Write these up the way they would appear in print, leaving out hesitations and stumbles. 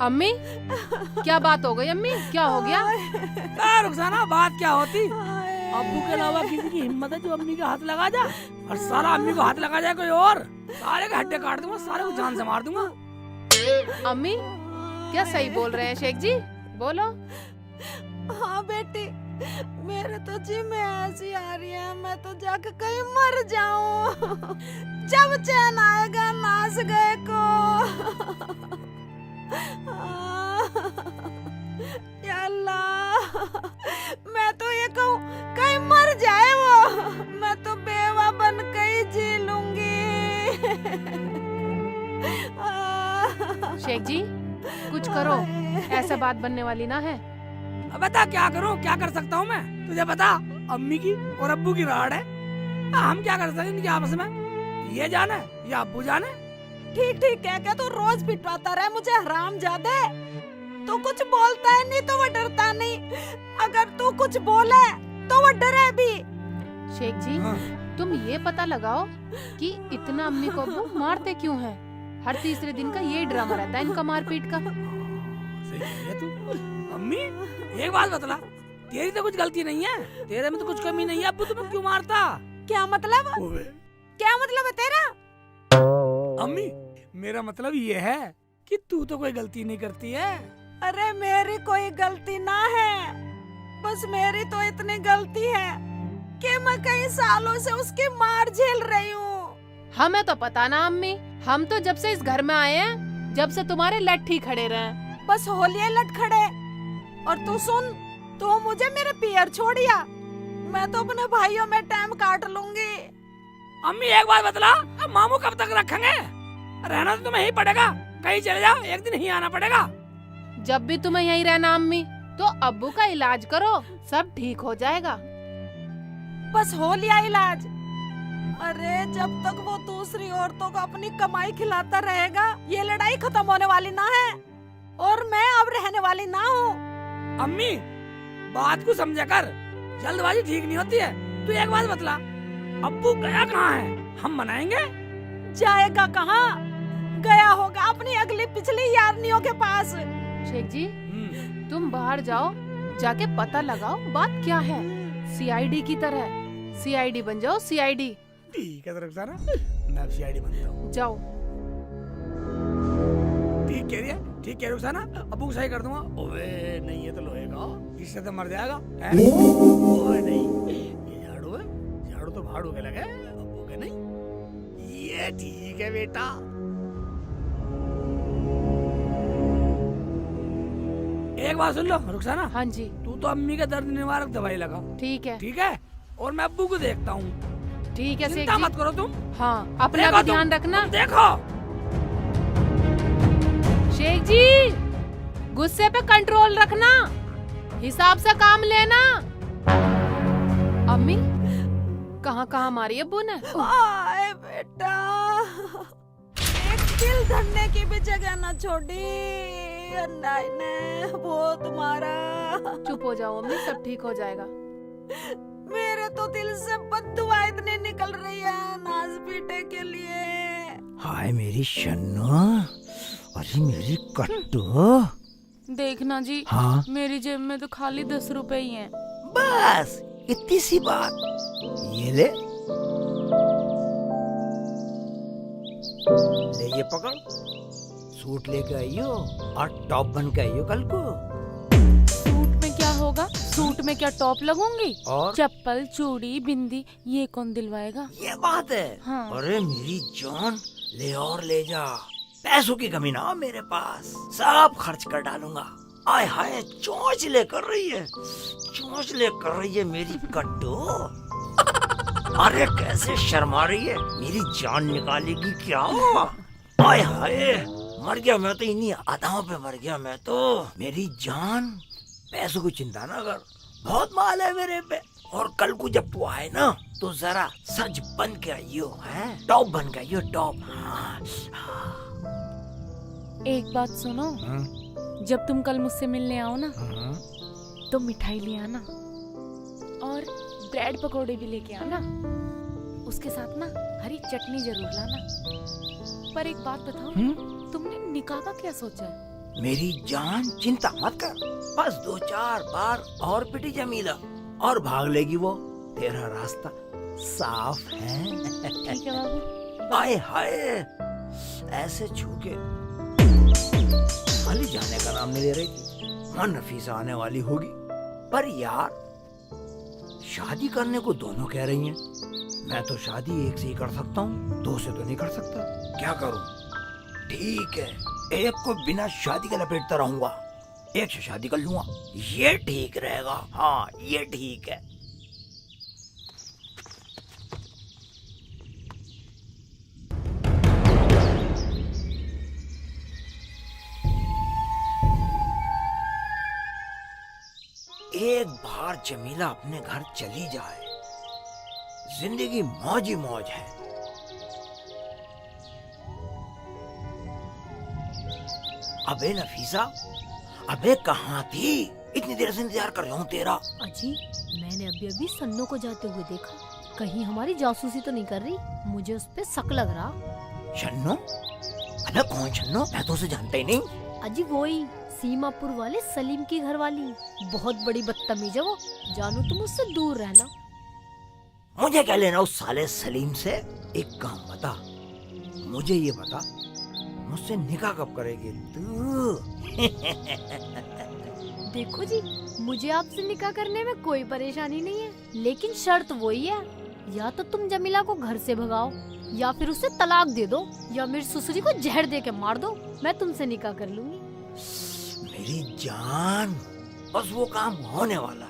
अम्मी क्या बात हो गई? अम्मी क्या हो गया? रुखसाना बात क्या होती? अब्बू के अलावा किसी की हिम्मत है जो अम्मी के हाथ लगा जा? और सारा अम्मी को हाथ लगा जाए कोई और, सारे के हड्डे काट दूंगा, सारे को जान से मार दूंगा। अम्मी क्या सही बोल रहे हैं शेख जी? बोलो। हाँ बेटी, मेरे तो जी में ऐसी आ रही है, मैं तो जाके कहीं मर जाऊं। जब चैन आएगा नाच गए को। या अल्लाह, मैं तो ये कहूँ कहीं मर जाए वो, मैं तो बेवा बन के ही जी लूंगी। शेख जी कुछ करो, ऐसा बात बनने वाली ना है। अब बता क्या करूं, क्या कर सकता हूं मैं? तुझे बता, अम्मी की और अब्बू की राड़ है, हम क्या कर सकते हैं इनके आपस में? ये जाने या अब्बू जाने। ठीक ठीक कह के तो रोज पिटवाता रहे मुझे, हरामजादे। तू कुछ बोलता है नहीं तो वो डरता नहीं, अगर तू कुछ बोले तो वो डरे भी। शेख जी हाँ। तुम ये पता लगाओ कि इतना अम्मी को अब्बू मारते क्यों हैं। हर तीसरे दिन का ये ड्रामा रहता है इनका मारपीट का। सही कह रही है तू। अम्मी एक बात बतला, तेरी तो कुछ गलती नहीं है, तेरे में तो कुछ कमी नहीं है, अब्बू तुम्हें क्यों मारता? क्या मतलब? क्या मतलब है तेरा? अम्मी मेरा मतलब ये है कि तू तो कोई गलती नहीं करती है। अरे मेरी कोई गलती ना है, बस मेरी तो इतनी गलती है कि मैं कई सालों से उसकी मार झेल रही हूँ। हमें तो पता ना अम्मी, हम तो जब से इस घर में आए हैं, जब से तुम्हारे लट्ठी खड़े रहे। बस होलिया लट खड़े। और तू सुन, तू मुझे मेरे पियर छोड़िया, मैं तो अपने भाइयों में टाइम काट लूंगी। अम्मी एक बात बतला, अब मामू कब तक रखेंगे? रहना तो तुम्हें ही पड़ेगा, कहीं चले जाओ, एक दिन ही आना पड़ेगा। जब भी तुम्हें यहीं रहना अम्मी, तो अब्बू का इलाज करो, सब ठीक हो जाएगा। बस हो लिया इलाज। अरे जब तक वो दूसरी औरतों को अपनी कमाई खिलाता रहेगा, ये लड़ाई खत्म होने वाली ना है, और मैं अब रहने वाली ना हूँ। अम्मी बात को समझा कर, जल्दबाजी ठीक नहीं होती है। तू एक बात बतला, अब्बू गया कहाँ है? हम मनाएंगे। जाएगा कहाँ? गया होगा अपनी अगली पिछली यारनियों के पास। शेख जी तुम बाहर जाओ, जाके पता लगाओ बात क्या है। सीआईडी की तरह सीआईडी बन जाओ, सीआईडी। ठीक है रुखसाना, मैं सीआईडी बनता हूँ। जाओ। ठीक कह रही है, ठीक कह रुखसाना, अब्बू को सही कर दूंगा। ओए नहीं ये तो लोहे का, इससे तो मर जाएगा। ओए नहीं, ये झाड़ू है, झाड़ू तो भाड़ू के लगे, अब्बू के नहीं। ये ठीक है बेटा। एक बात सुन लो रुखसाना। हाँ जी तू तो अम्मी का दर्द निवारक दवाई लगा, ठीक है। ठीक है? और मैं अब्बू को देखता हूँ। ठीक है शेख चिंता जी। मत करो तुम। हाँ अपना देखो भी तुम, ध्यान रखना। तुम देखो। शेख जी गुस्से पे कंट्रोल रखना, हिसाब से काम लेना। अम्मी कहाँ कहाँ मारी अब्बू ने? आए बेटा, एक दिल धरने की भी जगह न छोड़ी अन्नाई ने, वो तुम्हारा। चुप हो जाओ अम्मी, सब ठीक हो जाएगा। मेरे तो दिल से बद्दुआ इतनी निकल रही है नाज बेटे के लिए। हाय मेरी शन्नो, अरे मेरी कट्टू। देखना जी, हाँ मेरी जेब में तो खाली 10 रुपए ही हैं। बस इतनी सी बात, ये ले ये पकड़, सूट लेके आइयो और टॉप बन के आइयो कल को। सूट में क्या होगा? सूट में क्या टॉप लगूंगी? और चप्पल चूड़ी बिंदी ये कौन दिलवाएगा? ये बात है। हाँ। अरे मेरी जान, ले और ले जा, पैसों की कमी ना हो मेरे पास, सब खर्च कर डालूंगा। आय हाय चोंचले कर रही है, चोंचले कर रही है मेरी कट्टू। अरे कैसे शर्मा रही है, मेरी जान निकालेगी क्या? आय हाय मर गया मैं तो, इन्हीं अदाओं पे मर गया मैं तो। मेरी जान पैसों की चिंता ना कर, बहुत माल है मेरे पे। और कल को जब तू आए ना तो जरा सज बन के आइयो, है टॉप बन के आइयो, टॉप। एक बात सुनो, जब तुम कल मुझसे मिलने आओ ना, तो मिठाई ले आना और ब्रेड पकौड़े भी लेके आना, उसके साथ ना हरी चटनी जरूर लाना। पर एक बात बताओ, तुमने निकाह का क्या सोचा है? मेरी जान चिंता मत कर, बस 2-4 बार और पिटी जमीला और भाग लेगी वो। तेरा रास्ता साफ है। ठीक है बाबू। हाय हाय, ऐसे छू के खाली जाने का नाम नहीं ले रही थी। हाँ, नफीसा आने वाली होगी, पर यार शादी करने को दोनों कह रही हैं। मैं तो शादी एक से ही कर सकता हूँ, 2 से तो नहीं कर सकता। क्या करूँ? ठीक है, एक को बिना शादी के लपेटता रहूंगा, एक से शादी कर लूंगा। ये ठीक रहेगा। हाँ, ये ठीक है। एक बार जमीला अपने घर चली जाए, जिंदगी मौज ही मौज है। अबे नफीसा, अबे कहाँ थी? इतनी देर से इंतजार कर रहा हूँ तेरा। अजी, मैंने अभी अभी सन्नो को जाते हुए देखा। कहीं हमारी जासूसी तो नहीं कर रही? मुझे उस पे शक लग रहा। शन्नो? अबे कौन शन्नो? मैं तो उसे जानता ही नहीं। अजी वही सीमापुर वाले सलीम की घरवाली, बहुत बड़ी बदतमीज है वो। जानो तुम उससे दूर रहना। मुझे क्या लेना उस साले सलीम से? एक काम बता, मुझे ये बता, मुझसे निकाह कब करेगी तू? देखो जी, मुझे आपसे निकाह करने में कोई परेशानी नहीं है, लेकिन शर्त वही है, या तो तुम जमीला को घर से भगाओ, या फिर उसे तलाक दे दो, या मेरी ससुरी को जहर दे के मार दो। मैं तुमसे निकाह कर लूंगी। मेरी जान, बस वो काम होने वाला,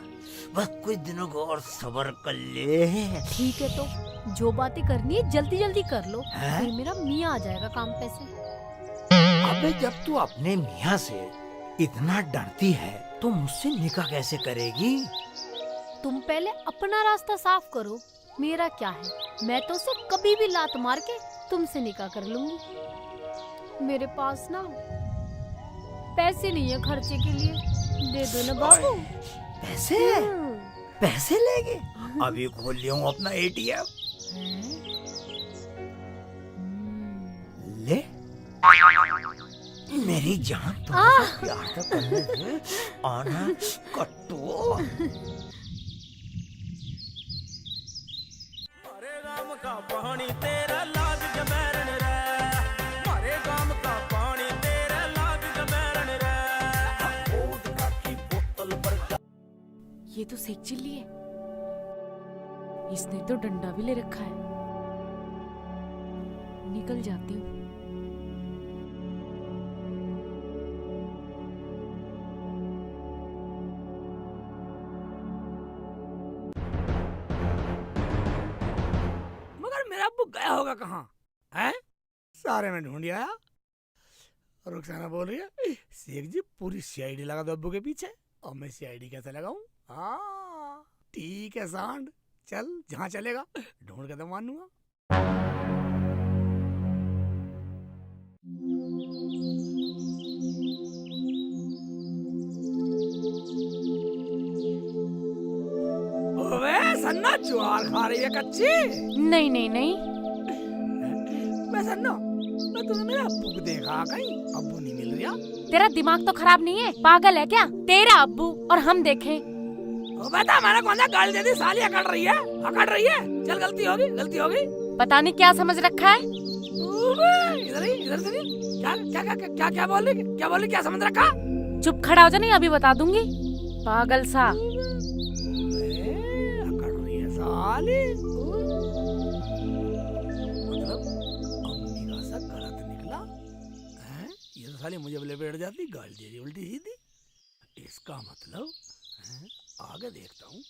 बस कुछ दिनों को और सब्र कर ले। ठीक है, तो जो बातें करनी है जल्दी जल्दी कर लो, हैं? फिर मेरा मियाँ आ जाएगा काम पे से। अबे जब तू अपने मियाँ से इतना डरती है तो मुझसे निकाह कैसे करेगी? तुम पहले अपना रास्ता साफ करो। मेरा क्या है, मैं तो उसे कभी भी लात मार के तुमसे निकाह कर लूंगी। मेरे पास ना पैसे नहीं है खर्चे के लिए, दे दो ना बाबू। पैसे? पैसे लेगे? अभी खोल लिया हूँ अपना ATM। ले मेरी जान, तो प्यार तो करने दे। आना कट्टू। मारे गाम का पानी तेरा लाग जबैरन रे, मारे गाम का पानी तेरा लाग जबैरन रे। वोडका की बोतल पर ये तो सेक चिल्ली है, इसने तो डंडा भी ले रखा है। निकल जाती हूँ। मगर मेरा अब्बू गया होगा कहाँ? हैं? सारे में ढूंढ आया। रुखसाना बोल रही है, शेख जी पूरी CID लगा दो अब्बू के पीछे। और मैं CID कैसे लगाऊं? हाँ ठीक है सांड, चल जहाँ चलेगा ढूंढ के तो मानूंगा। ओए सन्ना, ज्वार खा रही है कच्ची? नहीं नहीं नहीं, मैं सन्ना, मैं तूने मेरे अब्बू को देखा कहीं? अब्बू नहीं मिल रहा। तेरा दिमाग तो खराब नहीं है? पागल है क्या? तेरा अब्बू और हम देखें। ओ बेटा, मैंने कौन सा गाली दे दी? साली अकड़ रही है, अकड़ रही है। चल गलती होगी, गलती होगी। पता नहीं क्या समझ रखा है। इधर ही, इधर से नहीं। क्या क्या क्या क्या क्या बोल रही? क्या बोल रही? क्या समझ रखा? चुप खड़ा हो जा, नहीं अभी बता दूंगी। पागल सा। अकड़ रही है साली। मतलब अम्मी का सा गलत निकला है? ये तो साली मुझे लेपेट जाती, गाली दे रही उल्टी सीधी। इसका मतलब है, आगे देखता हूँ।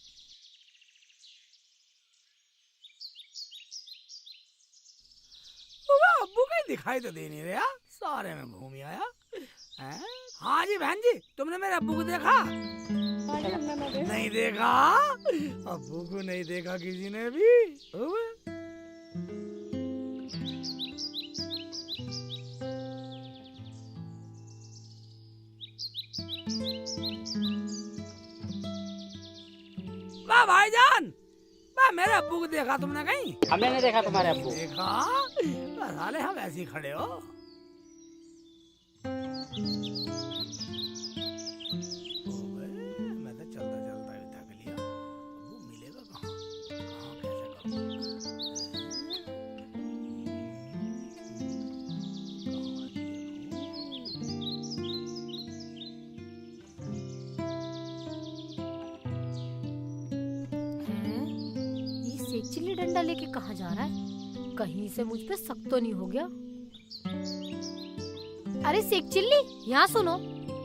अब्बू कहीं दिखाई तो दे नहीं रहा, सारे में घूम आया हैं? हाँ जी बहन जी, तुमने मेरे अब्बू को देखा? नहीं देखा? अब्बू को नहीं देखा किसी ने भी? ओए। वाह भाईजान, वाह मेरे अब्बू को देखा तुमने कहीं? हमने नहीं देखा तुम्हारे अब्बू। देखा? साले हम ऐसे ही खड़े हो। चिल्ली डंडा लेके कहाँ जा रहा है? कहीं से मुझ पे शक तो नहीं हो गया? अरे शेख चिल्ली, यहाँ सुनो,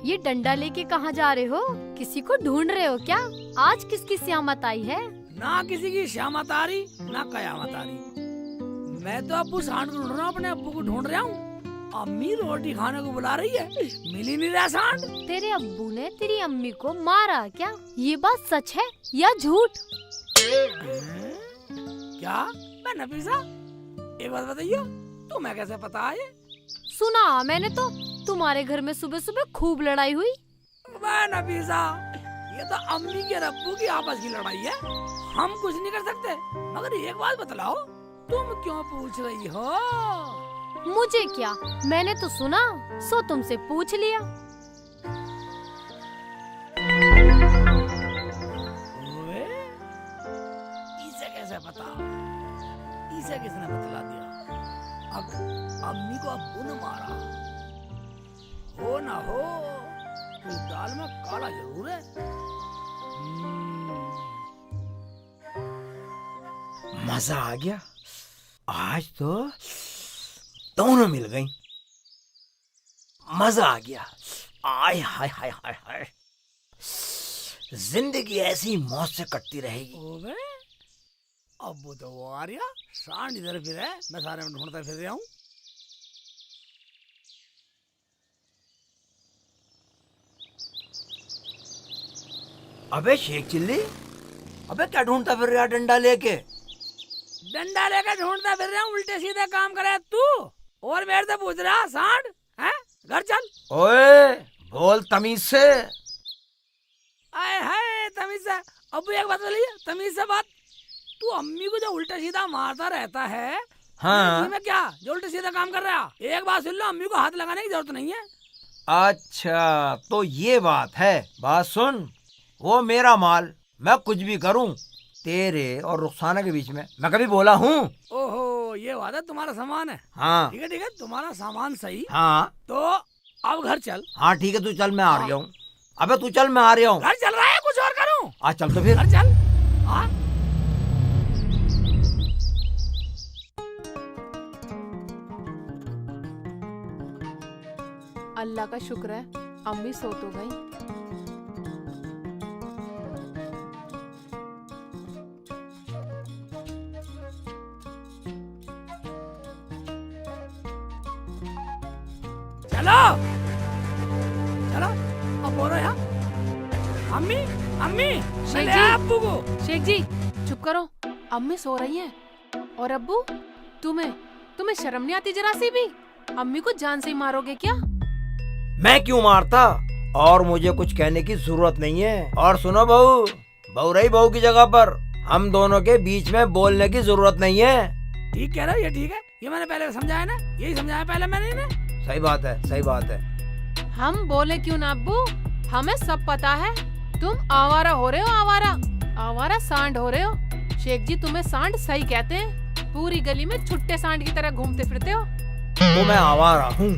ये डंडा लेके कहाँ जा रहे हो? किसी को ढूंढ रहे हो क्या? आज किसकी श्यामत आई है? ना किसी की श्यामत आ रही ना कयामत आ रही। मैं तो अब्बू सांड ढूंढ रहा हूँ, अपने अब्बू को ढूंढ रहा हूँ। अम्मी रोटी खाने को बुला रही है, मिल ही नहीं रहा सांड। तेरे अब्बू ने तेरी अम्मी को मारा क्या? ये बात सच है या झूठ? क्या? मैं नफीसा, एक बात बताइए, तुम्हें कैसे पता है? सुना मैंने तो, तुम्हारे घर में सुबह सुबह खूब लड़ाई हुई। मैं नफीसा, ये तो अम्मी के और अब्बू की आपस की लड़ाई है, हम कुछ नहीं कर सकते। मगर एक बात बतलाओ, तुम क्यों पूछ रही हो? मुझे क्या, मैंने तो सुना, सो तुमसे पूछ लिया। ओए, इसे कैसे पता? इसे किसने बतला दिया? अब अम्मी को अब्बू ने मारा हो ना हो, तो इस दाल में काला जरूर है। मजा आ गया, आज तो दोनों मिल गई। मजा आ गया, आय हाय हाय हाय हाय। जिंदगी ऐसी मौज से कटती रहेगी। ओबे, अब्बू तो वो आ रहा, सांड इधर फिर है, मैं सारे में ढूंढता फिर रहा हूँ। अबे शेख चिल्ली, अबे क्या ढूंढता फिर रहा डंडा लेके? डंडा लेकर ढूंढता फिर रहा हूँ, उल्टे सीधे काम करे तू और मेरे से पूछ रहा सांड है? घर चल। ओए बोल तमीज से। आए हाय तमीज से। अब्बू एक बात बोलिए, तमीज से बात। तू अम्मी को जो उल्टा सीधा मारता रहता है, हाँ में क्या जो उल्टे सीधा काम कर रहा? एक बात सुन लो, अम्मी को हाथ लगाने की जरूरत नहीं है। अच्छा तो ये बात है। बात सुन, वो मेरा माल, मैं कुछ भी करूं तेरे और रुखसाना के बीच में मैं कभी बोला हूँ? ओहो, ये बात है, तुम्हारा सामान है। हाँ ठीक है, तुम्हारा सामान सही। हाँ तो अब घर चल। हाँ ठीक है, तू चल, मैं आ रहा हूँ। अबे तू चल, मैं आ रहा हूँ। घर चल रहा है, कुछ और करूँ? आ चल तो फिर। घर चल। हाँ अल्लाह का शुक्र है, अम्मी सो तो गई। चलो चलो, अब बोलो यहाँ। अम्मी अम्मी, शेख ले जी। आ अब्बू को। शेख जी चुप करो, अम्मी सो रही हैं। और अब्बू, तुम्हें शर्म नहीं आती जरा सी भी? अम्मी को जान से ही मारोगे क्या? मैं क्यों मारता, और मुझे कुछ कहने की जरूरत नहीं है। और सुनो बहू, बहू रही बहू की जगह पर, हम दोनों के बीच में बोलने की जरूरत नहीं है। ठीक कह रहा है, ये ठीक है, ये मैंने पहले समझाया ना, यही समझाया पहले मैंने इन्हें। सही बात है, सही बात है। हम बोले क्यों ना अब्बू, हमें सब पता है। तुम आवारा हो रहे हो, आवारा सांड हो रहे हो। शेख जी तुम्हें सांड सही कहते हैं, पूरी गली में छुट्टे सांड की तरह घूमते फिरते हो। तो मैं आवारा हूँ?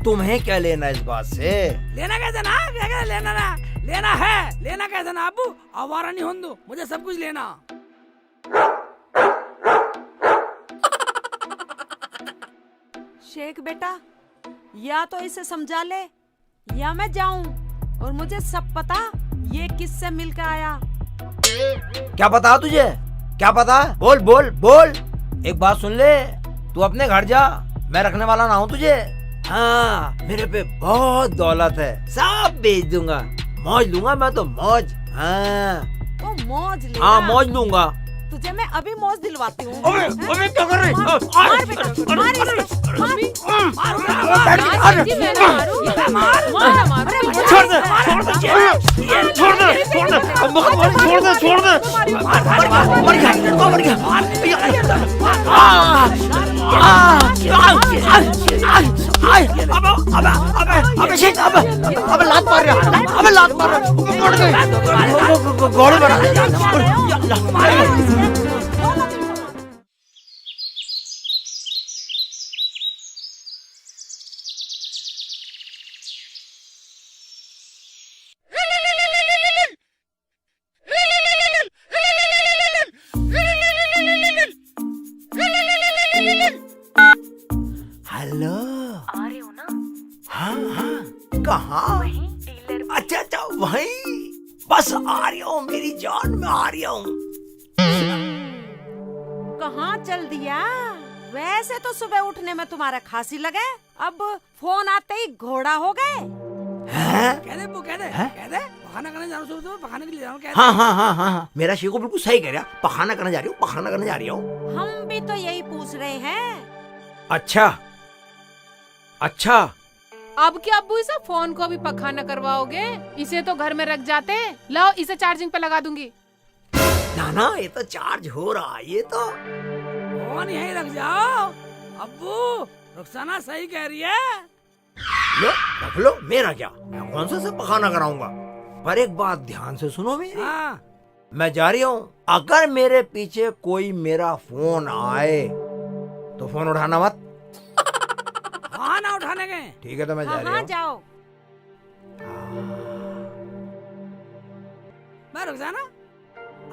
तुम्हें क्या लेना इस बात से? लेना कैसे ना, क्या क्या लेना ना, लेना है, लेना कैसे ना अब्बू, आवारा नहीं होने दो, मुझे सब कुछ लेना। शेख बेटा, या तो इसे समझा ले या मैं जाऊं, और मुझे सब पता ये किससे मिलकर आया। क्या पता तुझे, क्या पता? बोल बोल बोल। एक बात सुन ले, तू अपने घर जा, मैं रखने वाला ना हूँ तुझे। हाँ, मेरे पे बहुत दौलत है, सब बेच दूंगा, मौज लूंगा मैं तो, मौज। हाँ तो मौज ले। हाँ, मौज लूंगा। तुझे मैं अभी मौज दिलवाती हूँ। अबे क्या कर रही? मार बेटा, मार इसको, मार। शेख जी मैं ना मारूं, मारो। छोड़ दे, छोड़ दे, छोड़ दे, छोड़ दे, छोड़ दे, छोड़ दे। मर गया। अबे शेख, अबे लात मार रहा, अबे लात मार रहा, पड़ गई। घोड़े बना। हाँ वहीं डीलर अच्छा अच्छा वहीं, बस आ रहा हूँ मेरी जान, मैं आ रहा हूँ। कहाँ चल दिया? वैसे तो सुबह उठने में तुम्हारा खांसी लगे, अब फोन आते ही घोड़ा हो गए। हैं? कह दे अब्बू, कह दे, हैं? कह दे पखाना करने जा रहा हूँ, सुबह पखाने के लिए जा रहा हूँ, कह दे। हाँ हाँ हाँ हाँ हाँ, मेरा शेखो बिल्कुल सही कह रहा, पखाना करने जा रही हूँ, पखाना करने जा रही हूँ। हम भी तो यही पूछ रहे हैं। अच्छा अच्छा, अब क्या अब्बू इसे फोन को भी पखाना करवाओगे? इसे तो घर में रख जाते। लाओ इसे चार्जिंग पे लगा दूंगी। ना ना ये तो चार्ज हो रहा है, ये तो। फोन यहीं रख जाओ अब्बू, रुखसाना सही कह रही है। लो रख लो, मेरा क्या, मैं कौन सा पखाना कराऊंगा। पर एक बात ध्यान से सुनो मेरी, हाँ मैं जा रही हूँ, अगर मेरे पीछे कोई मेरा फोन आए तो फोन उठाना मत। हाँ ना उठाने गए। ठीक है तो मैं जा हाँ रही हाँ हूँ। जाओ। मैं रुखसाना,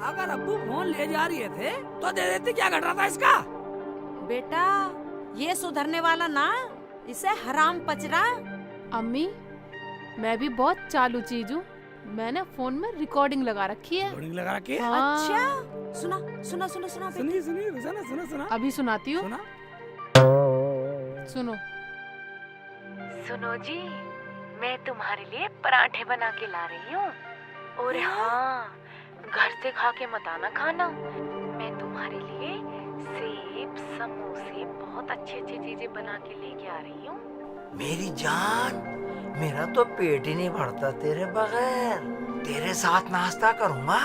अगर अब्बू फोन ले जा रही थे तो दे देती, क्या घट रहा था इसका? बेटा ये सुधरने वाला ना, इसे हराम पचरा। अम्मी, मैं भी बहुत चालू चीज हूँ। मैंने फोन में रिकॉर्डिंग लगा रखी है। होर्डिंग लगा रखी है। हाँ। अच्छा सुना सुना सुना सुना बेटा। सुनिए सुनिए रुखसाना, सुना सुना अभी सुनाती हूँ, सुना। सुनो। सुनो जी, मैं तुम्हारे लिए पराठे बना के ला रही हूँ। और हाँ, घर से खा के मत आना खाना। मैं तुम्हारे लिए सेब, समोसे, बहुत अच्छी अच्छी चीजें बना के लेके आ रही हूँ। मेरी जान, मेरा तो पेट ही नहीं भरता तेरे बगैर। तेरे साथ नाश्ता करूंगा,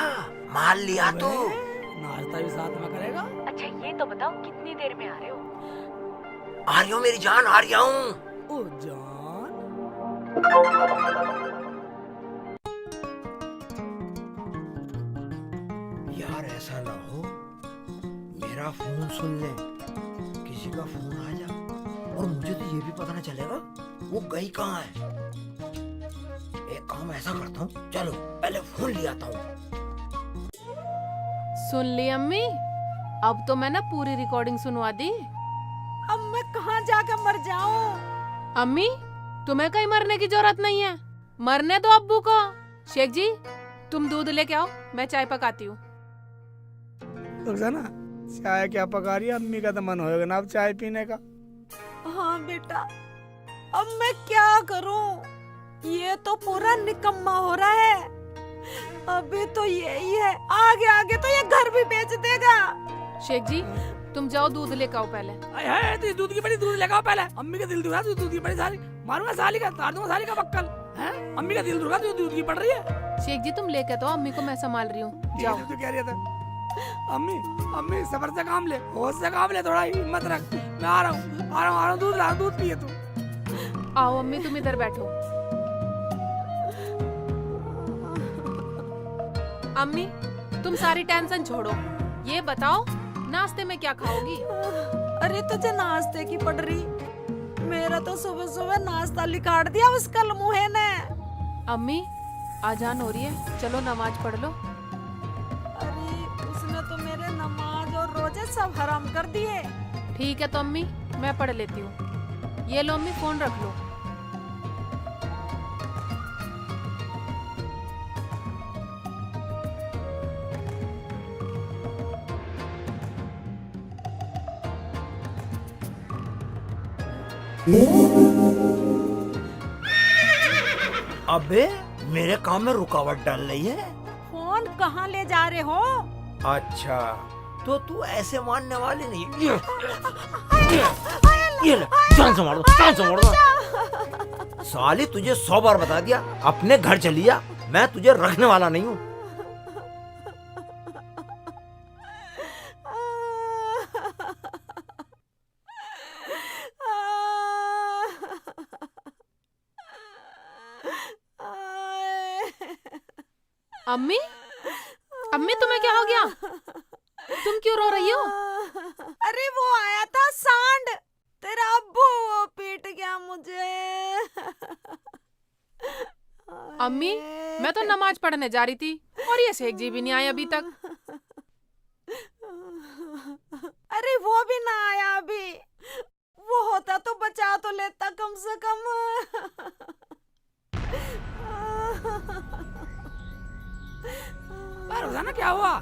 मान लिया तो। नाश्ता भी साथ में करेगा। अच्छा ये तो बताओ कितनी देर में आ रहे हो? आ रही हूँ मेरी जान, आ रही हूँ। ओ जान, यार ऐसा ना हो मेरा फोन सुन ले, किसी का फोन आ जा और मुझे तो ये भी पता ना चलेगा वो गई कहाँ है। एक काम ऐसा करता हूँ, चलो पहले फोन ले आता हूँ। सुन ली अम्मी? अब तो मैंने पूरी रिकॉर्डिंग सुनवा दी। अब मैं कहाँ जाकर मर जाऊं? अम्मी, तुम्हें कहीं मरने की जरूरत नहीं है, मरने दो अब्बू को। शेख जी, तुम दूध लेके आओ, मैं चाय पकाती हूँ। रुखसाना चाय क्या पका रही है? अम्मी का तो मन होएगा ना अब चाय पीने का। हाँ बेटा, अब मैं क्या करूं? ये तो पूरा निकम्मा हो रहा है। अभी तो यही है, आगे आगे तो ये घर भी बेच देगा। शेख जी, तुम जाओ दूध लेके आओ पहले। अरे है तो दूध की बड़ी, दूध लेकर आओ पहले। अम्मी का दिल दुखा, तू दूध की बड़ी साली मारूंगा, साली का तार दूंगा, साली का बक्कल है। अम्मी का दिल दुखा, तू दूध की पड़ रही है। शेख जी तुम लेके तो अम्मी को मैं संभाल रही हूँ, जाओ। तू कह रही था अम्मी, अम्मी सबर से काम ले, होश से काम ले, थोड़ा हिम्मत रख। मैं आ रहा हूँ, आ रहा हूँ, आ रहा हूँ, दूध ला, दूध पिए तू। आओ अम्मी, तुम इधर बैठो। अम्मी, तुम सारी टेंशन छोड़ो, ये बताओ नाश्ते में क्या खाओगी? अरे तुझे नाश्ते की पड़ रही? मेरा तो सुबह सुबह नाश्ता लिखाड़ दिया उस कलमुहे ने। अम्मी, आजान हो रही है, चलो नमाज पढ़ लो। अरे उसने तो मेरे नमाज और रोजे सब हराम कर दिए। ठीक है तो अम्मी, मैं पढ़ लेती हूँ। ये लो अम्मी, फोन रख लो। अबे मेरे काम में रुकावट डाल रही है। फोन कहाँ ले जा रहे हो? अच्छा तो तू ऐसे मानने वाली नहीं। ये ले, जान से मार दो, जान से मार दो। साली तुझे 100 बार बता दिया, अपने घर चली जा, मैं तुझे रखने वाला नहीं हूँ। अम्मी, अम्मी तुम्हें क्या हो गया? तुम क्यों रो रही हो? अरे वो आया था सांड, तेरा अब्बू, वो पीट गया मुझे। अम्मी, मैं तो नमाज पढ़ने जा रही थी और ये शेख जी भी नहीं आए अभी तक। अरे वो भी ना आया अभी, वो होता तो बचा तो लेता कम से कम। रुखसाना क्या हुआ?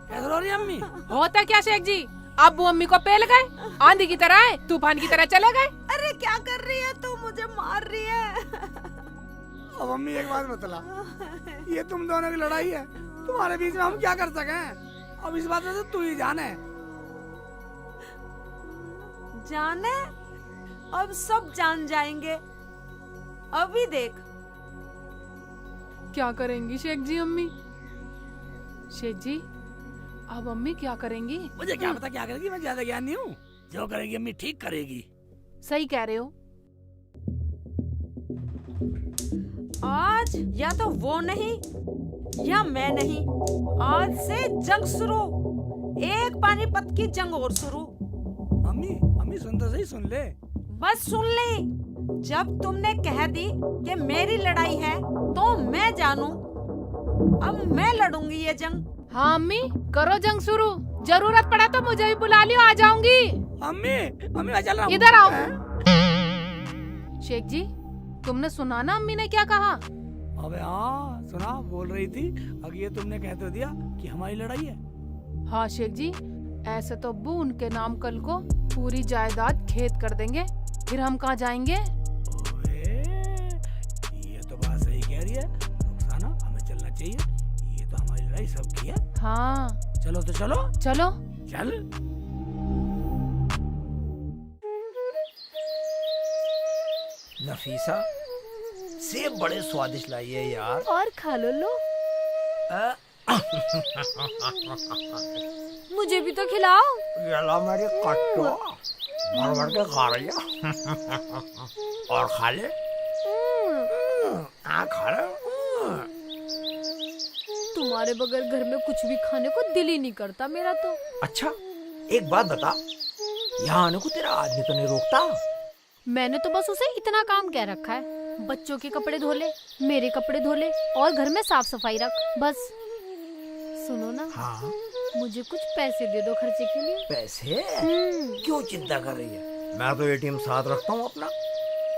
कैसे रो रही है अम्मी? होता क्या शेख जी, अब्बू अम्मी को पेल गए, आंधी की तरह आए, तूफान की तरह चले गए। अरे क्या कर रही है तू, मुझे मार रही है। अब अम्मी एक बात बतला, ये तुम दोनों की लड़ाई है, तुम्हारे बीच में हम क्या कर सके? अब इस बात में तो तू ही जाने। जाने? अब सब जान जाएंगे, अभी देख। क्या करेंगी शेख जी अम्मी? शेख जी अब अम्मी क्या करेंगी? मुझे क्या पता क्या करेगी, मैं ज्यादा ज्ञानी हूँ। जो करेगी अम्मी ठीक करेगी। सही कह रहे हो। आज या तो वो नहीं या मैं नहीं, आज से जंग शुरू, एक पानीपत की जंग और शुरू। अम्मी अम्मी सुन तो सही, सुन ले। बस सुन ली, जब तुमने कह दी कि मेरी लड़ाई है तो मैं जानू, अब मैं लड़ूंगी ये जंग। हाँ अम्मी करो जंग शुरू, जरूरत पड़ा तो मुझे भी बुला लियो, आ जाऊंगी। अम्मी अम्मी मैं चल रहा हूँ। इधर आओ। शेख जी तुमने सुना ना अम्मी ने क्या कहा? अबे हाँ सुना, बोल रही थी अगर ये तुमने कह तो दिया कि हमारी लड़ाई है। हाँ शेख जी, ऐसे तो अब्बू उनके नाम कल को पूरी जायदाद खेत कर देंगे, फिर हम कहाँ जाएंगे? ओए, ये तो बात सही कह रही है रुखसाना, हमें चलना चाहिए, ये तो हमारी लड़ाई सबकी है। हाँ चलो तो चलो। चलो। चल। नफीसा सेब बड़े स्वादिष्ट लाई है यार। और खा लो लो, मुझे भी तो खिलाओ। ये मेरी कट्टो भर भर के खा रही है। और खा ले। खा ले। तुम्हारे बगैर घर में कुछ भी खाने को दिल ही नहीं करता मेरा तो। अच्छा एक बात बता, यहाँ आने को तेरा आदमी तो नहीं रोकता? मैंने तो बस उसे इतना काम कह रखा है, बच्चों के कपड़े धो ले, मेरे कपड़े धो ले और घर में साफ सफाई रख, बस। सुनो ना, हाँ मुझे कुछ पैसे दे दो खर्चे के लिए। पैसे? क्यों चिंता कर रही है, मैं तो एटीएम साथ रखता हूँ अपना।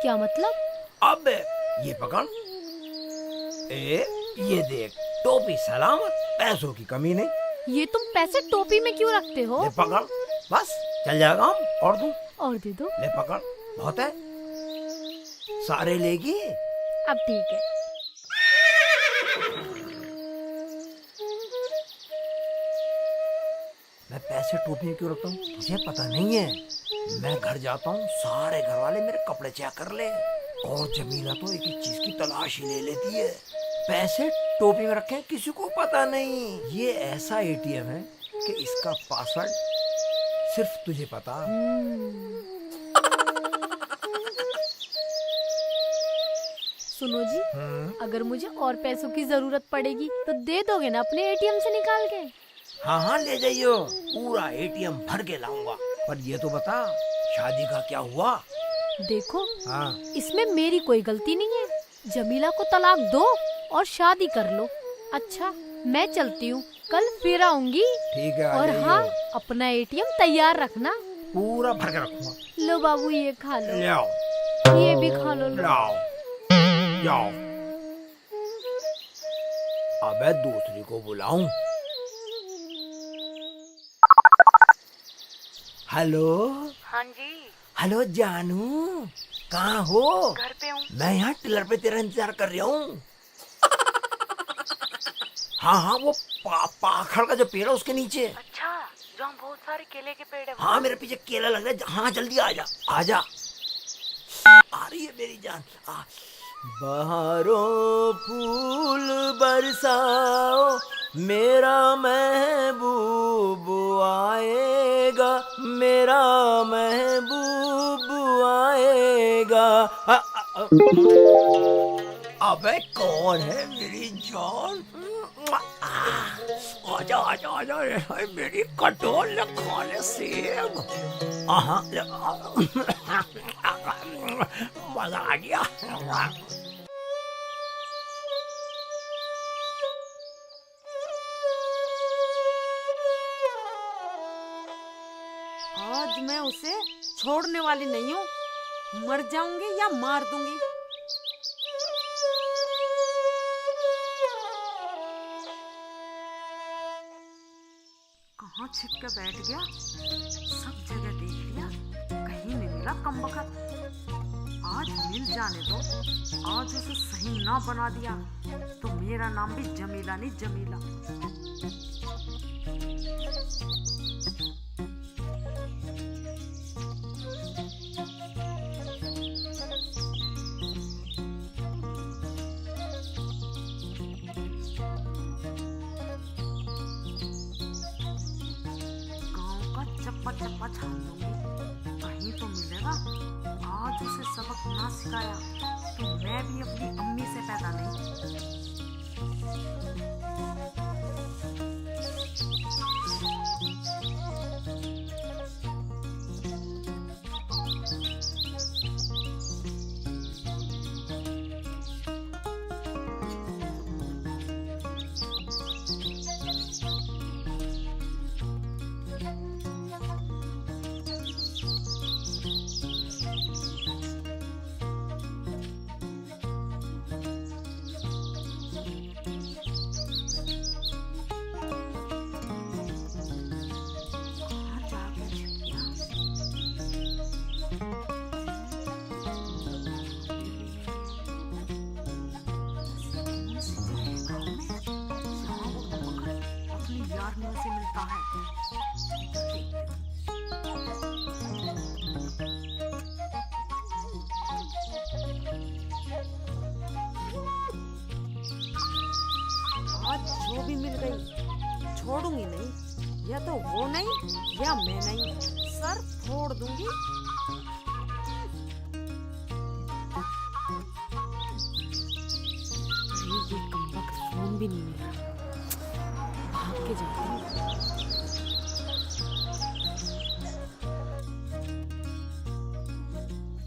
क्या मतलब? अब ये पकड़, ये देख, टोपी सलामत, पैसों की कमी नहीं। ये तुम पैसे टोपी में क्यों रखते हो? ले पकड़, बस चल जाएगा हम। और दूं? और दे दो। ले पकड़, बहुत है, सारे लेगी। अब ठीक है। मैं पैसे टोपी में क्यों रखता हूँ तुझे पता नहीं है? मैं घर जाता हूँ, सारे घर वाले मेरे कपड़े चेक कर ले, और जमीला तो एक एक चीज की तलाश ही ले लेती है। पैसे टोपी में रखे किसी को पता नहीं। ये ऐसा एटीएम है कि इसका पासवर्ड सिर्फ तुझे पता। सुनो जी, अगर मुझे और पैसों की जरूरत पड़ेगी तो दे दोगे ना अपने एटीएम से निकाल के? हाँ हाँ ले जाइयो, पूरा एटीएम भर के लाऊंगा। पर ये तो बता, शादी का क्या हुआ? देखो, हाँ इसमें मेरी कोई गलती नहीं है, जमीला को तलाक दो और शादी कर लो। अच्छा मैं चलती हूँ, कल फिर आऊंगी। ठीक है, आ और जाइयो। हाँ, अपना एटीएम तैयार रखना। पूरा भर के रखूंगा। लो बाबू ये खा लो, ले आओ, ये भी खा लो। लो। लाओ, जाओ। अबे दूसरी को बुलाऊं? हेलो। हाँ जी। हेलो जानू, कहाँ हो? घर पे हूँ। मैं यहाँ टिलर पे तेरा इंतजार कर रहा हूँ। हाँ हाँ, वो पाखड़ का जो पेड़ है उसके नीचे। अच्छा, जो हम बहुत सारे केले के पेड़ है। हाँ मेरे पीछे केला लग रहा है। हाँ जल्दी आजा, आजा। आ रही है मेरी जान। बहारों फूल बरसाओ, मेरा महबूब आएगा, मेरा महबूब आएगा। अबे कौन है मेरी जान? आजा आजा आजा, मेरी कटोल खाने सेब। मजा आ गया। आज मैं उसे छोड़ने वाली नहीं हूँ, मर जाऊंगी या मार दूंगी। कहाँ छिप के बैठ गया? सब जगह देख लिया, कहीं नहीं मिला कमबख्त। आज मिल जाने दो, आज उसे सही ना बना दिया तो मेरा नाम भी जमीला नहीं जमीला। चप्पा चप्पा छान दूंगी, कहीं तो मिलेगा। आज उसे सबक ना सिखाया तो मैं भी अपनी अम्मी से पैदा नहीं। से मिलता है। आज जो भी मिल गई छोड़ूंगी नहीं, या तो वो नहीं या मैं नहीं, सर फोड़ दूंगी। ये कमबख्त फोन भी नहीं मिला, भाग के जाती हूँ।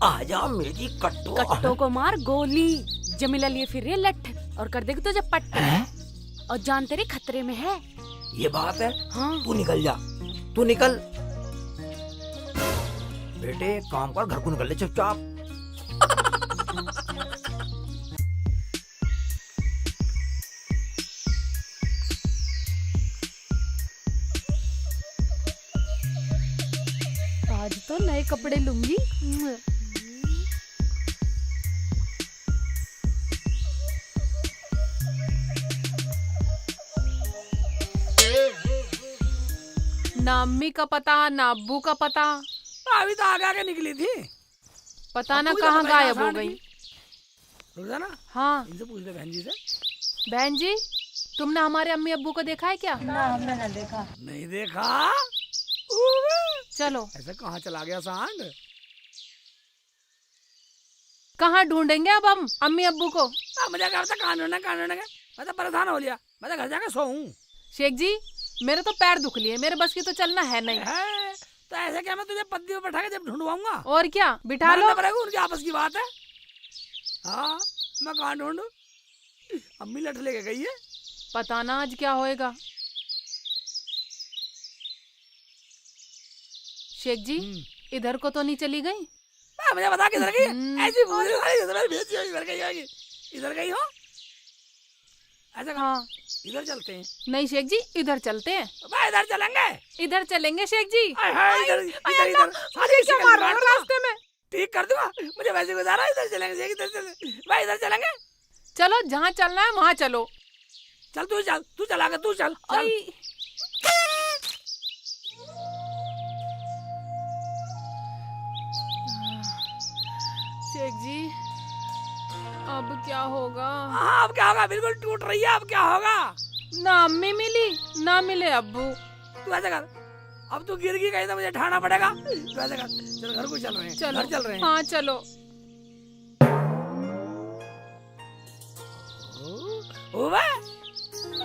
आजा मेरी कट्टो। कट्टो को मार गोली। जमीला लिए फिर रही है लठ और कर देगी तुझे पट्टे। और जान तेरे खतरे में है। ये बात है। हाँ। तू निकल जा, तू निकल। बेटे एक काम कर, घर को निकल ले चुपचाप। आज तो नए कपड़े लूंगी। ना अम्मी का पता ना अब्बू का पता, अभी तो आगे आगे निकली थी, पता ना अब्बू ही तो कहाँ बताया गायब हो आसान गई। की। रुक जा ना, हाँ इनसे पूछ ले बहन जी से। बहन जी, तुमने हमारे अम्मी अब्बू को देखा है क्या? ना हमने ना देखा। नहीं देखा? चलो। ऐसा कहाँ चला गया सांड? कहाँ ढूंढेंगे अब हम अम्मी अब्बू को? मुझे घर से कानून है, मैं तो परेशान हो लिया, मैं तो घर जाकर सोऊं। शेख जी, मेरे तो पैर दुख लिए, मेरे बस की तो चलना है नहीं। है तो ऐसे क्या मैं तुझे पत्ती पे बैठा के जब ढूंढवाऊंगा? और क्या, बिठा लो। उनकी आपस की बात है। हाँ, मैं कहाँ ढूंढूं? अम्मी लठ लेके गई है। पता ना आज क्या होएगा। शेख जी, इधर को तो नहीं चली गई? मुझे बता किधर गई? ऐसी इधर गई हो? ऐसा कहा? हाँ। इधर चलते हैं। नहीं शेख जी, इधर चलते हैं। इधर चलेंगे। इधर चलेंगे शेख जी। क्या मार रहे हो रास्ते में? ठीक कर दूंगा, मुझे वैसे गुजारा। इधर चलेंगे, भाई इधर चलेंगे। चलो, जहाँ चलना है वहाँ चलो। चल तू चला के तू चल। शेख जी, अब क्या होगा? हाँ, अब क्या होगा? बिल्कुल टूट रही है। अब क्या होगा? ना अम्मी मिली ना मिले अब्बू। तू ऐसा कर, अब तू गिर गई कहीं तो मुझे ठाना पड़ेगा। तू ऐसा कर, चल घर को चल रहे हैं। चलो, घर चल रहे हैं। हाँ चलो।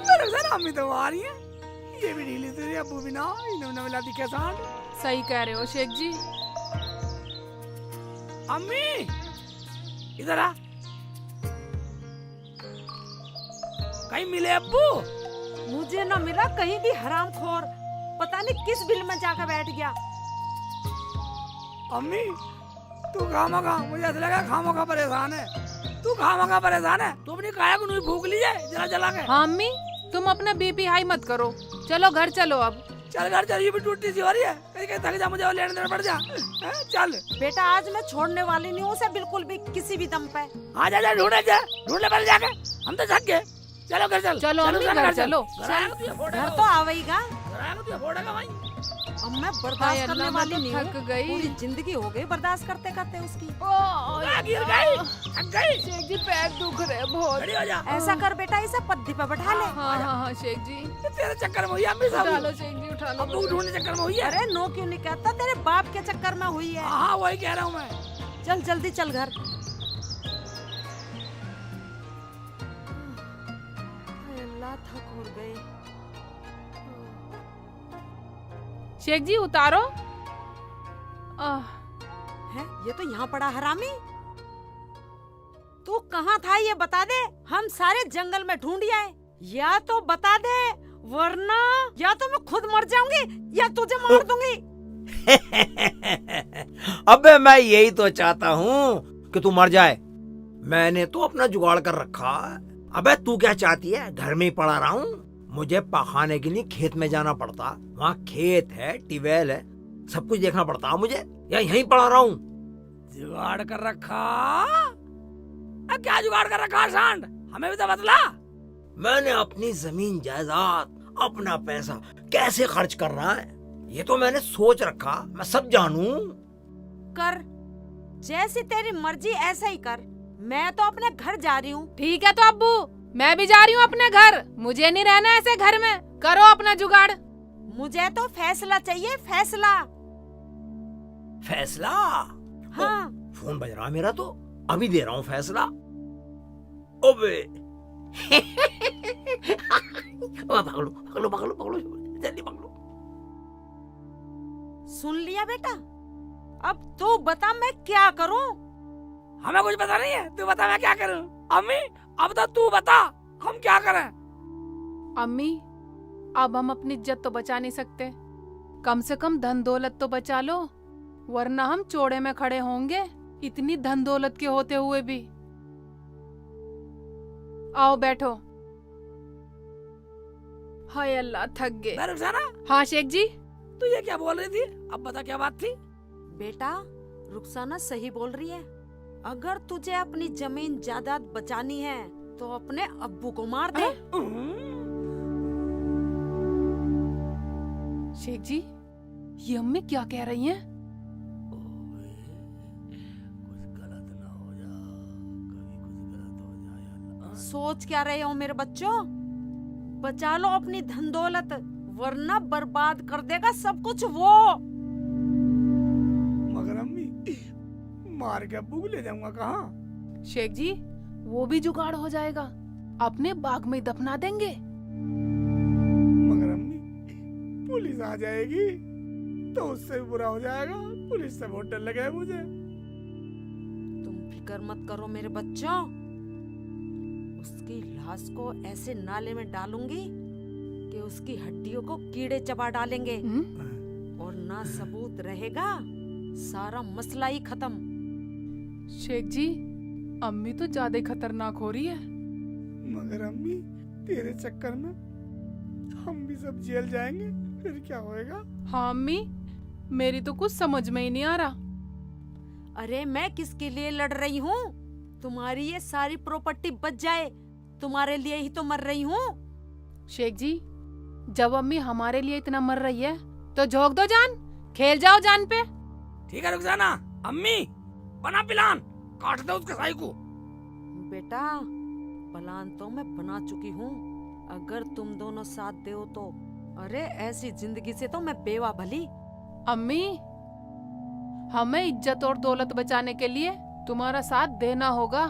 मेरे सर अम्मी तो आ रही है। ये भी ढीली तेरी, अब्बू भी ना, इन्होंने मिला दी क्या सांड। सही कह रहे हो शेख जी। अम्मी इधर आ, कहीं मिले अब्बू? मुझे न मिला कहीं भी, हरामखोर पता नहीं किस बिल में जाकर बैठ गया। अम्मी तू खामोखा, मुझे ऐसा लगा खामोखा परेशान है। तू खामोखा परेशान है, तू अपनी काया को नहीं फूक लीजिए जरा जला के। हाँ अम्मी, तुम अपना बीपी हाई मत करो। चलो घर चलो अब। चल घर चल, ये भी टूटती सी हो रही है, कहीं कहीं थक जा मुझे और लेने देना पड़ जा। हैं? चल बेटा आज मैं छोड़ने वाली नहीं हूँ उसे बिल्कुल भी, किसी भी दम पे। हाँ जा ढूंढने पड़ जाके, हम तो थक गए। चलो घर चल, चलो अम्मी, रुखसाना, घर चल। चलो। घर आएगा तुझे फोड़ेगा घर तो आवेगा, घर आएगा तुझे फोड़ेगा भाई। अब मैं हाय बर्दाश्त अल्लाह, करने मैं वाली तो नहीं थक हूँ। गई। पूरी जिंदगी हो गई बर्दाश्त करते करते उसकी। गिर गई, थक गई, शेख जी पैर दुख रहे हैं बहुत। खड़ी हो जा। ऐसा कर बेटा इसे पद्दी पे बैठा ले। हाँ हाँ हाँ शेख जी, तेरे चक्कर में हुई है अम्मी उठा लो साहब, शेख जी, उठा लो अब्बू मुझे। ढूंढने चक्कर में हुई है। अरे नो क्यों नहीं कहता, तेरे बाप के चक्कर में हुई है। हाँ वही कह रहा हूँ मैं। चल जल्दी चल घर। अल्लाह थक हो गई। शेख जी उतारो। है ये तो यहाँ पड़ा हरामी। तू कहाँ था ये बता दे, हम सारे जंगल में ढूंढ आए। या तो बता दे वरना या तो मैं खुद मर जाऊंगी या तुझे मार दूंगी। अबे मैं यही तो चाहता हूँ कि तू मर जाए। मैंने तो अपना जुगाड़ कर रखा है। अबे तू क्या चाहती है, घर में ही पड़ा रहा हूँ? मुझे पकाने के लिए खेत में जाना पड़ता, वहाँ खेत है, ट्यूबवेल है, सब कुछ देखना पड़ता मुझे, या यहीं पड़ा रहा हूँ? जुगाड़ कर रखा? अब क्या जुगाड़ कर रखा सांड, हमें भी तो बतला। मैंने अपनी जमीन जायदाद, अपना पैसा कैसे खर्च करना है ये तो मैंने सोच रखा, मैं सब जानू। कर जैसी तेरी मर्जी ऐसा ही कर, मैं तो अपने घर जा रही हूँ। ठीक है तो अब्बू, मैं भी जा रही हूँ अपने घर, मुझे नहीं रहना ऐसे घर में। करो अपना जुगाड़। मुझे तो फैसला चाहिए, फैसला। फैसला? हाँ फोन बज रहा मेरा, तो अभी दे रहा हूँ फैसला। ओबे पकड़ो पकड़ो पकड़ो पकड़ो, जल्दी पकड़ो। सुन लिया बेटा, अब तू बता मैं क्या करूँ। हमें कुछ पता नहीं है, तू बता मैं क्या करूं। अम्मी अब तो तू बता हम क्या करें। अम्मी अब हम अपनी इज्जत तो बचा नहीं सकते, कम से कम धन दौलत तो बचा लो, वरना हम चौड़े में खड़े होंगे इतनी धन दौलत के होते हुए भी। आओ बैठो। हाय अल्लाह थक गए। मैं रुखसाना, हाँ शेख जी। तू ये क्या बोल रही थी, अब बता क्या बात थी। बेटा रुखसाना सही बोल रही है, अगर तुझे अपनी जमीन जायदाद बचानी है तो अपने अब्बू को मार दे। शेख जी ये अम्मी क्या कह रही हैं? कुछ गलत ना हो जा, कभी कुछ गलत हो जाए। सोच क्या रहे हो मेरे बच्चों, बचा लो अपनी धन दौलत वरना बर्बाद कर देगा सब कुछ वो। मगर अम्मी मार के अब्बू को ले जाऊंगा कहाँ। शेख जी वो भी जुगाड़ हो जाएगा, अपने बाग में ही दफना देंगे। मगर अम्मी पुलिस आ जाएगी तो उससे भी बुरा हो जाएगा, पुलिस से बहुत डर लगा है मुझे। तुम फिक्र मत करो मेरे बच्चों, उसकी लाश को ऐसे नाले में डालूंगी कि उसकी हड्डियों को कीड़े चबा डालेंगे और ना सबूत रहेगा, सारा मसला ही खत्म। शेख जी अम्मी तो ज्यादा ही खतरनाक हो रही है। मगर अम्मी तेरे चक्कर में हम भी सब जेल जाएंगे, फिर क्या होएगा। हाँ अम्मी मेरी तो कुछ समझ में ही नहीं आ रहा। अरे मैं किसके लिए लड़ रही हूँ, तुम्हारी ये सारी प्रॉपर्टी बच जाए, तुम्हारे लिए ही तो मर रही हूँ। शेख जी जब अम्मी हमारे लिए इतना मर रही है तो झोंक दो जान, खेल जाओ जान पे। ठीक है रुखसाना, अम्मी बना प्लान, काट दो उसके साई को। बेटा प्लान तो मैं बना चुकी हूँ, अगर तुम दोनों साथ दो तो। अरे ऐसी जिंदगी से तो मैं बेवा भली। अम्मी हमें इज्जत और दौलत बचाने के लिए तुम्हारा साथ देना होगा।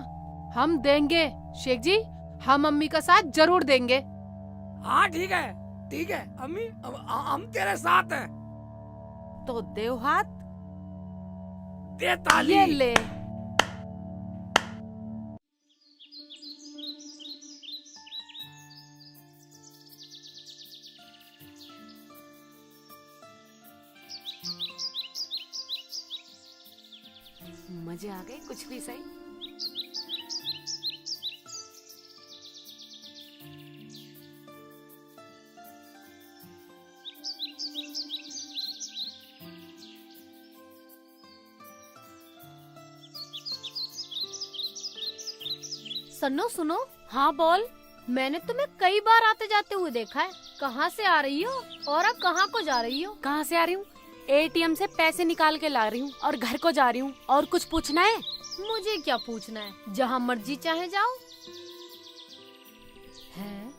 हम देंगे शेख जी, हम अम्मी का साथ जरूर देंगे। हाँ ठीक है अम्मी, हम तेरे साथ हैं। तो देव हाथ। दे ताली। ये ले। मजे आ गए कुछ भी सही। सन्नो सुनो, हाँ बोल। मैंने तुम्हें कई बार आते जाते हुए देखा है। कहाँ से आ रही हो और अब कहाँ को जा रही हो? कहाँ से आ रही हूँ? एटीएम से पैसे निकाल के ला रही हूँ और घर को जा रही हूँ। और कुछ पूछना है? मुझे क्या पूछना है, जहाँ मर्जी चाहे जाओ। है,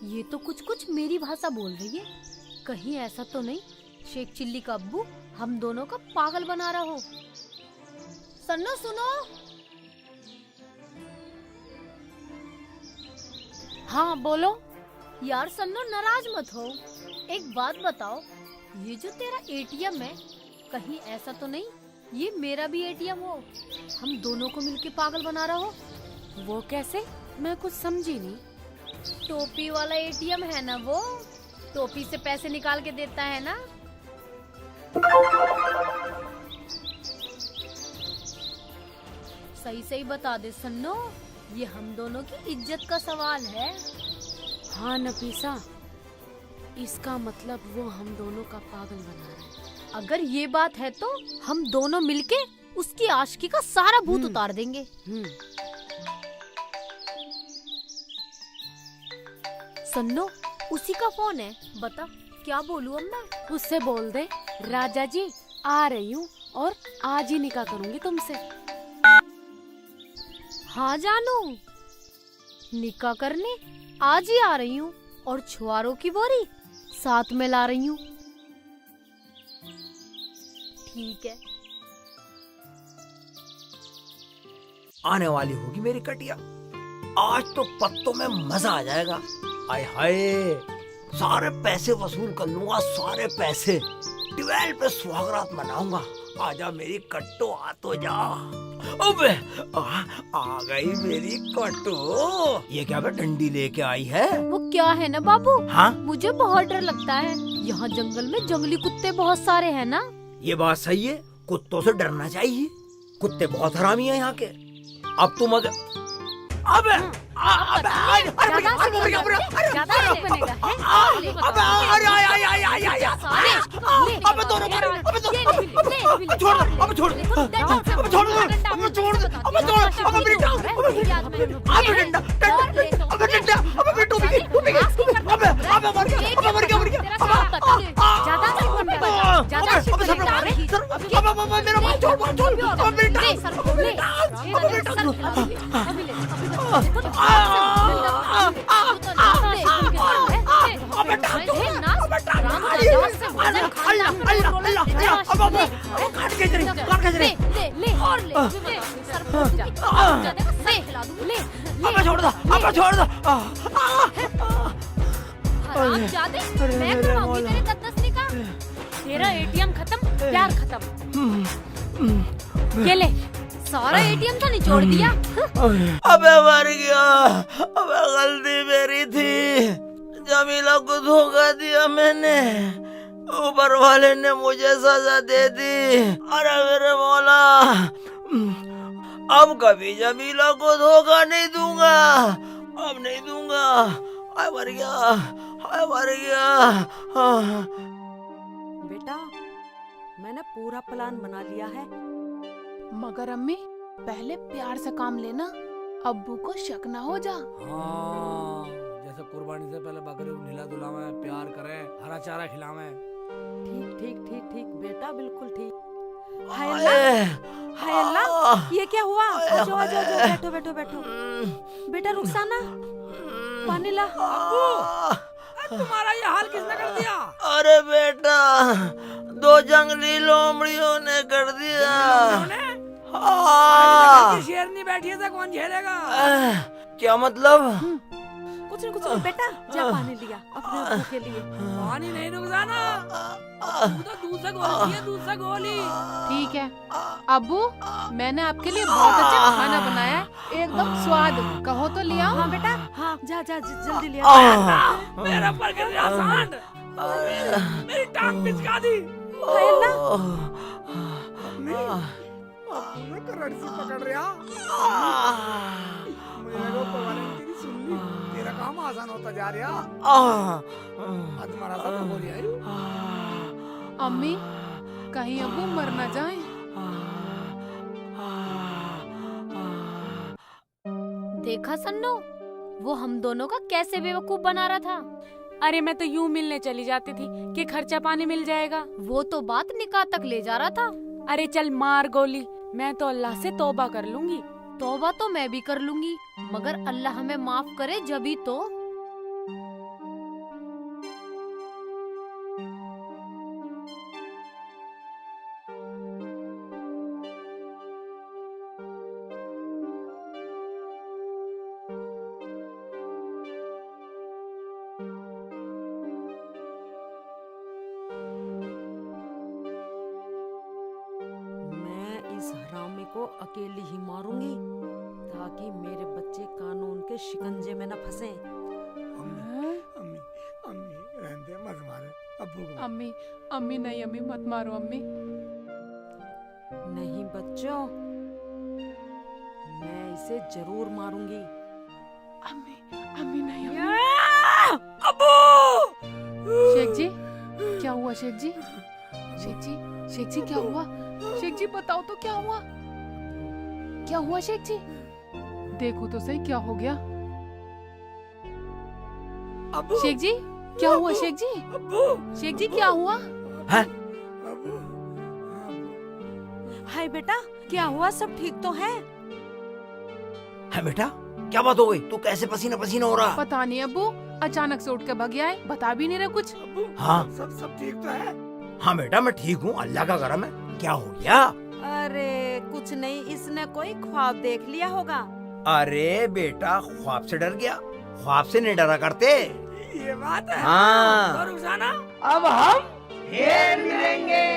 ये तो कुछ कुछ मेरी भाषा बोल रही है। कहीं ऐसा तो नहीं शेख चिल्ली का अब्बू हम दोनों का पागल बना रहा हो। सन्नो सुनो। हाँ बोलो। यार सन्नो नाराज मत हो, एक बात बताओ, ये जो तेरा एटीएम है कहीं ऐसा तो नहीं ये मेरा भी एटीएम हो, हम दोनों को मिलके पागल बना रहा हो? वो कैसे? मैं कुछ समझी नहीं। टोपी वाला एटीएम है ना वो, टोपी से पैसे निकाल के देता है ना। सही सही बता दे सन्नो, ये हम दोनों की इज्जत का सवाल है। हाँ नफीसा, इसका मतलब वो हम दोनों का पागल बना रहा है। अगर ये बात है तो हम दोनों मिलके उसकी आशिकी का सारा भूत उतार देंगे। सन्नो उसी का फोन है, बता क्या बोलूं अब मैं? उससे बोल दे राजा जी आ रही हूँ और आज ही निकाह करूंगी तुमसे। हाँ जानू, निकाह करने आज ही आ रही हूँ और छुआरों की बोरी साथ में ला रही हूँ। ठीक है। आने वाली होगी मेरी कटिया, आज तो पत्तों में मजा आ जाएगा। आय हाय, सारे पैसे वसूल कर लूंगा, सारे पैसे। 12 पे सुहागरात मनाऊंगा। आजा मेरी कट्टो, आ तो जा। अबे आ गई मेरी कट्टो। ये क्या बे डंडी लेके आई है? वो क्या है ना बाबू, हाँ मुझे बहुत डर लगता है। यहाँ जंगल में जंगली कुत्ते बहुत सारे हैं ना। ये बात सही है, कुत्तों से डरना चाहिए। कुत्ते बहुत हरामी हैं यहाँ के। अब तुम अगर अबे छोड़ दो। मैं करवाऊंगी तेरे दत्तसनी का। तेरा एटीएम खत्म, प्यार खत्म। ये ले, सारा एटीएम तो निचोड़ दिया। अबे मर गया, अबे गलती मेरी थी। जमीला को धोखा दिया मैंने, ऊपर वाले ने मुझे सजा दे दी। अरे मेरे मौला, अब कभी जमीला को धोखा नहीं दूंगा, अब नहीं दूंगा। हाय मर गया, हाय मर गया। बेटा मैंने पूरा प्लान बना लिया है। मगर अम्मी पहले प्यार से काम लेना, अब्बू को शक ना हो जा। हाँ, जैसे कुर्बानी से पहले बकरे को नीला धुलावे, प्यार करें, हरा चारा खिलावे। ठीक ठीक ठीक ठीक बेटा, बिल्कुल ठीक। हाय अरे, अल्लाह, हाय अल्लाह, ये क्या हुआ? आजो आजो आजो, बैठो बैठो बैठो। बेटा रुखसाना, पानी ला। तुम्हारा ये हाल किसने कर दिया? अरे बेटा, 2 जंगली लोमड़ियों ने कर दिया। शेरनी बैठी है, कौन झेलेगा? क्या मतलब? कुछ नहीं बेटा, जा पानी लिया अपने अब्बू के लिए। पानी नहीं रुकसाना, तू तो दूध से गोली है, दूध से गोली। ठीक है अब्बू, मैंने आपके लिए बहुत अच्छा खाना बनाया है, एकदम स्वाद। कहो तो ले आओ। हाँ बेटा, हाँ जा जा जल्दी लिया। मेरा पर गिर गया सांड, मेरी टांग पिचका दी। हाय अल्लाह, मैं करंट से पकड़ रहा। मेरे को पकड़ने की सुन ली, तेरा काम आसान होता जा रहा। आज तुम्हारा सब हो रहा है। अम्मी कहीं अब्बू मर न जाए। देखा सन्नो, वो हम दोनों का कैसे बेवकूफ बना रहा था। अरे मैं तो यूं मिलने चली जाती थी कि खर्चा पानी मिल जाएगा। वो तो बात निकाह तक ले जा रहा था। अरे चल मार गोली, मैं तो अल्लाह से तौबा कर लूंगी। तौबा तो मैं भी कर लूंगी, मगर अल्लाह हमें माफ करे जभी तो। मैं इस हरामी को अकेली ही मारूंगी ताकि मेरे बच्चे कानून के शिकंजे में न फंसे। अम्मी अम्मी अम्मी रहने दे, मत मारे अब्बू को। अम्मी अम्मी नहीं अम्मी मत मारो अम्मी। नहीं बच्चों, मैं इसे जरूर मारूंगी। अम्मी अम्मी नहीं अम्मी। अब्बू! शेख जी क्या हुआ शेख जी? शेख जी क्या हुआ? शेख जी बताओ तो क्या हुआ? क्या हुआ शेख जी? देखो तो सही क्या हो गया। अब्बू! शेख जी क्या हुआ शेख जी? अब्बू! शेख जी क्या हुआ? अब्बू! हाय बेटा, क्या हुआ? सब ठीक तो है? है बेटा, क्या बात हो गई? तू कैसे पसीना पसीना हो रहा? पता नहीं अब्बू, अचानक से उठ के भाग आए, बता भी नहीं रहे कुछ। अब्बू! हाँ सब ठीक तो है? हाँ बेटा मैं ठीक हूँ, अल्लाह का करम है। क्या हो गया? अरे कुछ नहीं, इसने कोई ख्वाब देख लिया होगा। अरे बेटा ख्वाब से डर गया, ख्वाब से नहीं डरा करते। ये बात है। हाँ तो रुखसाना, अब हम फिर मिलेंगे।